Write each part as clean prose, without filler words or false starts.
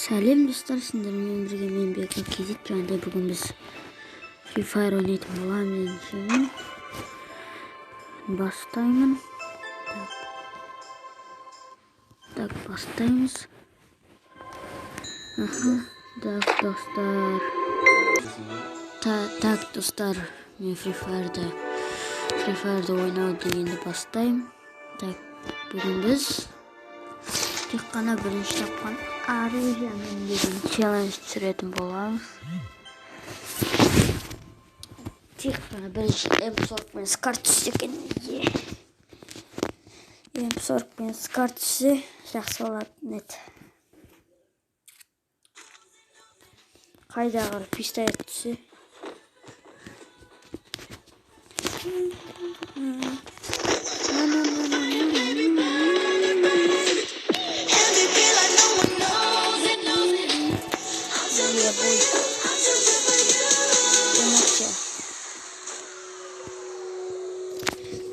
Сәлем достар, сіздермен бірге мен Беков Кезет. Жаңағыдай бүгін біз Free Fire ойнайтын боламыз. Бастаймын. Так, бастаймыз. Так, достар. Мен Free Fire'ды ойнауды енді бастаймын. Так, бүгін біз тек қана бірінші тапқан оружиямен деген челлендж түсіретін боламыз. Тек қана бірінші М40 мен скар түссе екен. М40 мен скар түссе жақсы болатын еді. Қайдағы пистолет түссе.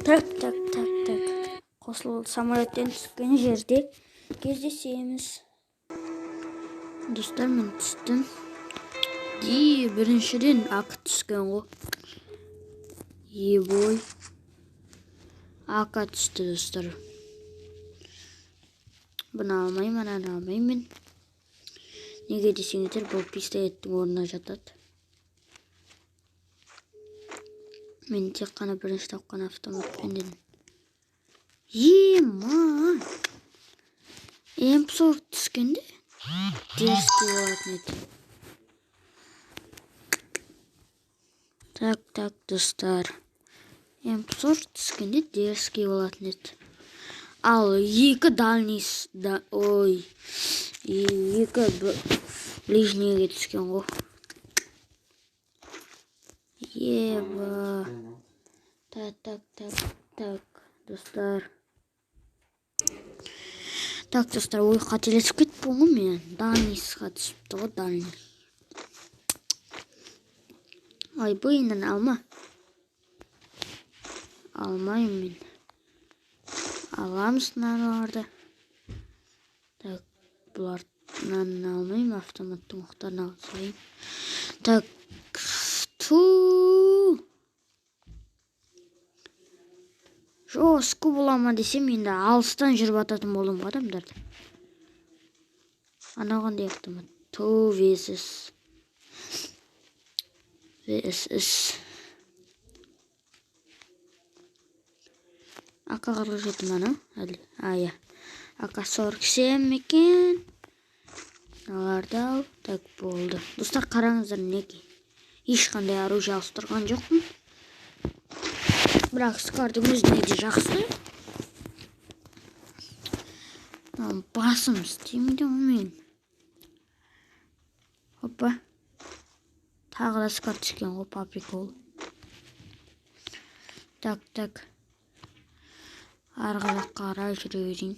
Так. Қосыл самолеттен түскен жерде кездесеміз. Достар, мен түстім. Біріншіден ақ түскен ғой. Бой. Ақа түсті, достар. Бұны алмаймын, ананы алмаймын. Неге десеңіздер, бұл пистолеттің орнына жатады. Мен тек қана бірінші тапқан автоматпен дедім. М40 түскенде дерзкий болатын еді. Так, достар. М40 түскенде дерзкий болатын еді. Ал екі екі ближнеге түскен ғой. Так, достар. Так, достар, ой, қателесіп кетіппін ғой мен. Дальныйға түсіпті ғой, дальный. Ай, бұйынан алма. Алмайым мен. Аламыз наналарды. Так, бұлардан алмайым, автоматтың оқтарын алсайым. Так, жосқы болама десем, енді алыстан жүріп ататын болым адамдарды. Анағандай автомат. VSS. AK-47 мана. AK-47 екен. Аларды ал. Так, болды. Достар, қараңыздар, неге? Ешқандай оружие ауыстырған жоқпын. Бірақ скардың өзіне де жақсы. Басым істемейді мен. Опа. Тағы да скар түскен ғой, паприкол. Так. Арғы жаққа қарай жүре берейін.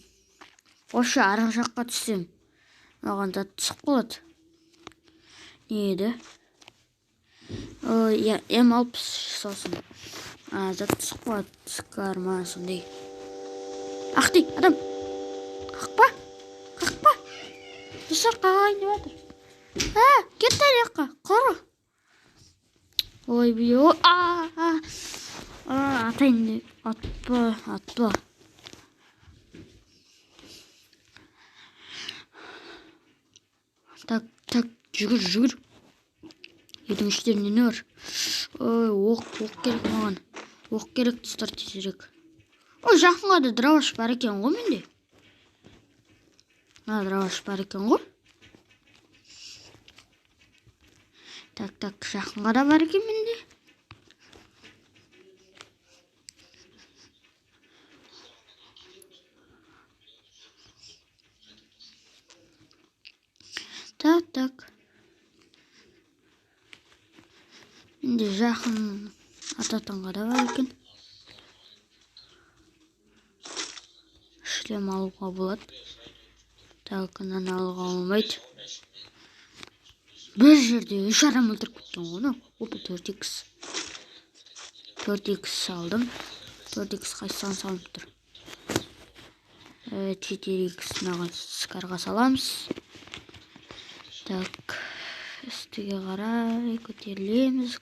Ошы, арғы жаққа түссем. Оған да түсіп қалады. Не еді? М60 сосын. Зат түсіп қалады. Скар ма сондай. Ақтай, адам. Қақпа. Достар, қағайын деп жатыр. Кетті аяққа. Қора. Ой, бүйо. Атайын деп. Атпа. Так, жүгір. Едің іштерінде не бар? Оқ керек маған. Оқ керек, достар, тезірек. Жақынға да дроваш бар екен ғой менде. Дроваш бар екен ғой. Так, жақынға да бар екен менде. Так. Менде жақын ататынға да бар екен. Шлем алуға болады. Так, ананы алуға болмайды. Бір жерде 3 адам өлтіріп кеткен ғой. Опа, 4x. 4x салдым. 4x қайсыған салынып тұр. 4x маған скарға саламыз. Так, үстіге қарай көтерілеміз.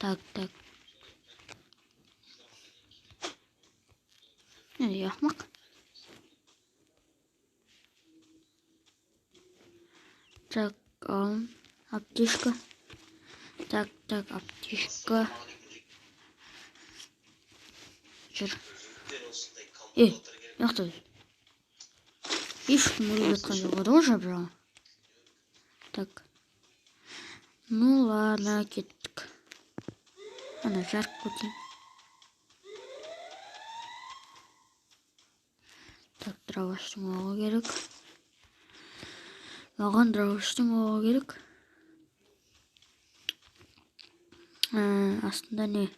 Так. Не, ақмақ. Так, аптечка. Так, аптечка. Жүр. Яқты. Ешкім өліп жатқан жоқ еді ғой жабыра. Так. Ну ладно, кеттік. Ана жарық көтейін. Так, дроваштың оғы керек. Маған дроваштың оғы керек. Астында не?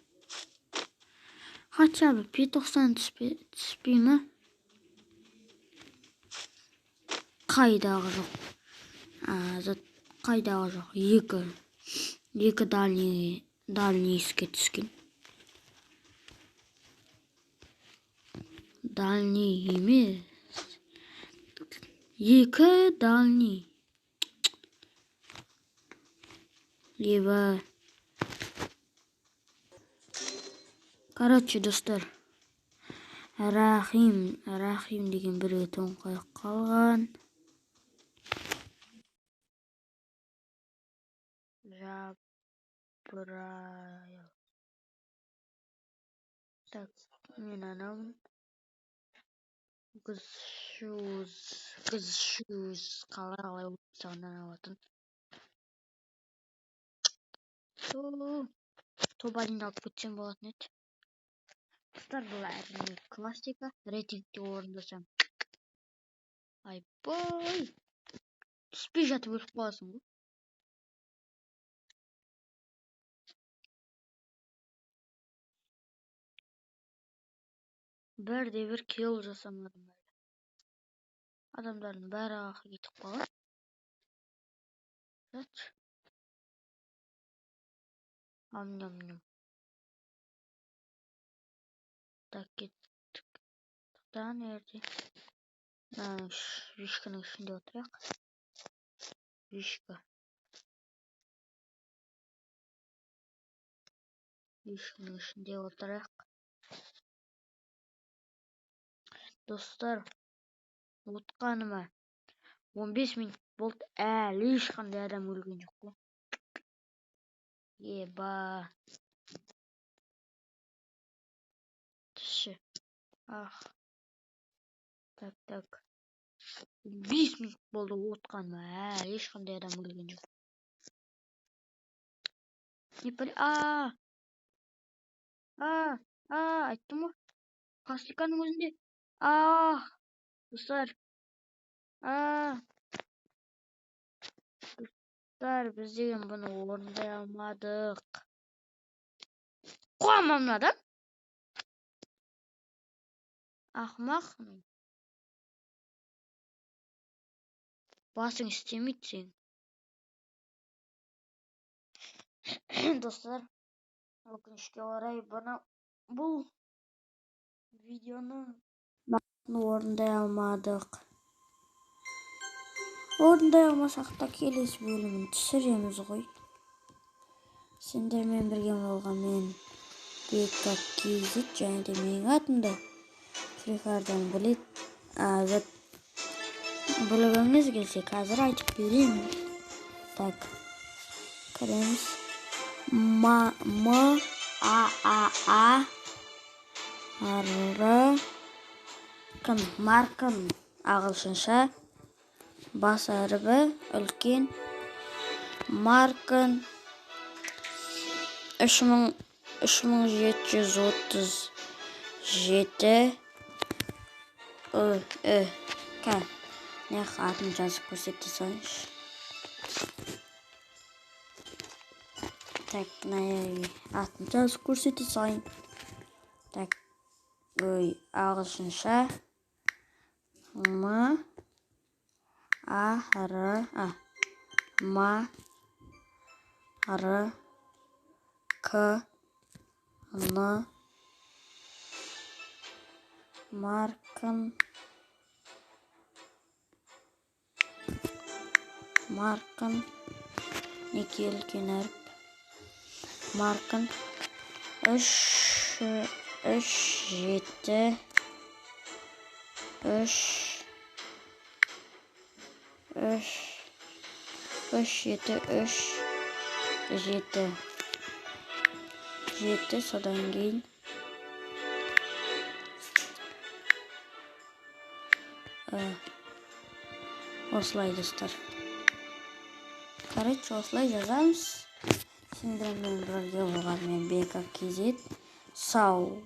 Хотя бы P90 түспей ма? Қайдағы жоқ. Қайдағы жоқ. Екі дальний іске түскен. Дальний емес. Екі дальний. Либо. Короче, достар. Рахим деген біреу тоңқайып қалған. Жабырайы. Так, мен анамын. Гүзшуз қалай өпсағынан алатын. Тобалин алып кетсем болатын еді. Достар, бұл әрине классика. Рейтингте орындасам. Айбой. Түспей жатып өліп қаласың ғой. Бірде-бір килл жасамадым. Адамдардың бәрі ақы кетіп қалған. Ам-ням-ням. Так, кеттік. Тақтан ерде. Вишканың ішінде отырайық. Вишканың ішінде отырайық. Достар, ұмытқаныма 15 минут болды, әлі ешқандай адам өлген жоқ қой. Еба. Түсші. Так. 5 минут болды ұмытқаныма, әлі ешқандай адам өлген жоқ. Айттым ғой. Классиканың өзінде. Достар. Біз деген бұны орындай алмадық. Қуамамын адам. Ақымақ. Басың істемейді сен. Достар, өкінішке орай бұл видеоны орындай алмадық. Орындай алмасақ та келесі бөлімін түсіреміз ғой. Сендермен бірге болған мен BKKZ және де менің атымды Фрикардан білгіңіз келсе қазір айтып беремін. Так, кіреміз. Маркын ағылшынша, бас әрібі үлкен. Маркын 3737. Не атын жазып көрсетті соңыш. Так, атын жазып көрсетті соң. Так, ағылшынша. Markın 2 үлкен әріп. Markın 3 7 3 7 содан кейін осылай достар. Короче, осылай жазамыз. Сендермен бірге болғанмен BK KZ. Сау.